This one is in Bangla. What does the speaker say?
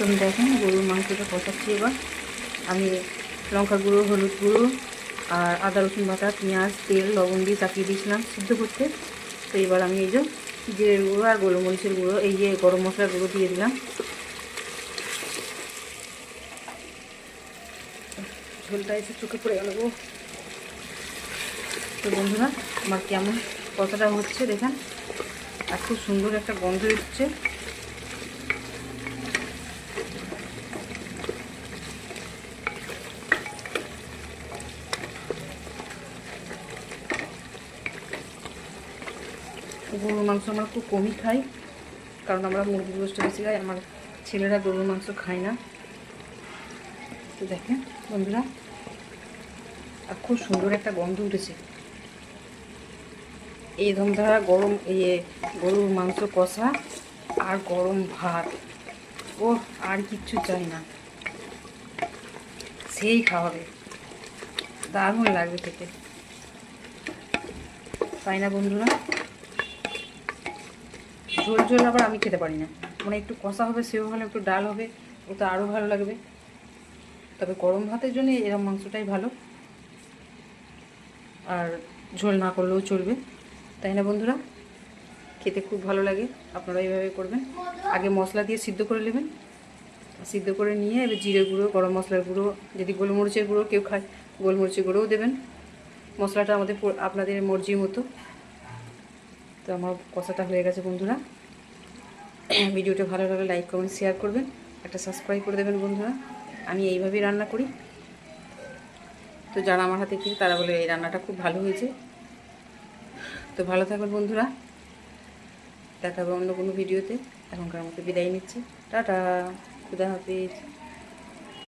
তো আমি দেখেন গরুর মাংসটা কষাচ্ছি। এবার আমি লঙ্কা গুঁড়ো, হলুদ গুঁড়ো আর আদা রসুন বাটা, পেঁয়াজ, তেল, লবণ দিয়ে চাপিয়ে দিয়েছিলাম সিদ্ধ করতে। তো এবার আমি এই যে জিরের গুঁড়ো আর গোলমরিচের গুঁড়ো, এই যে গরম মশলার গুঁড়ো দিয়ে দিলাম। ঝোলটা এসে চোখে পড়ে গেল গো। তো বন্ধুরা আমার কেমন কতটা হচ্ছে দেখেন, আর খুব সুন্দর একটা গন্ধ এসছে। গরুর মাংস আমরা খুব কমই খাই, কারণ আমরা মুরগির গোশত বেশি খাই, আমার ছেলেরা গরুর মাংস খায় না। তো দেখেন বন্ধুরা, আর খুব সুন্দর একটা গন্ধ উঠেছে। এই ধরনের গরম গরুর মাংস কষা আর গরম ভাত, ও আর কিচ্ছু চাই না, সেই খাওয়াবে, দারুণ লাগবে খেতে, তাই না বন্ধুরা? ঝোল ঝোল আবার আমি খেতে পারি না, মানে একটু কষা হবে, সেও ভালো, একটু ডাল হবে, ও তো আরও ভালো লাগবে। তবে গরম ভাতের জন্য এরকম মাংসটাই ভালো, আর ঝোল না করলেও চলবে, তাই না বন্ধুরা? খেতে খুব ভালো লাগে, আপনারা এইভাবে করবেন। আগে মশলা দিয়ে সিদ্ধ করে নেবেন, সিদ্ধ করে নিয়ে এবার জিরে গুঁড়ো, গরম মশলার গুঁড়ো, যদি গোলমরিচের গুঁড়ো কেউ খায় গোলমরিচের গুঁড়োও দেবেন। মশলাটা আপনাদের মর্জি মতো। তো আমার কষাটা হয়ে গেছে বন্ধুরা। ভিডিওটা ভালো লাগলে লাইক কমেন্ট শেয়ার করবেন, একটা সাবস্ক্রাইব করে দেবেন বন্ধুরা। আমি এইভাবেই রান্না করি, তো যারা আমার হাতে খেয়ে তারা বলে এই রান্নাটা খুব ভালো হয়েছে। তো ভালো থাকবেন বন্ধুরা, দেখা হবে অন্য কোনো ভিডিওতে। এখনকার মতো বিদায় নিচ্ছি, টাটা, খুদা হাফিজ।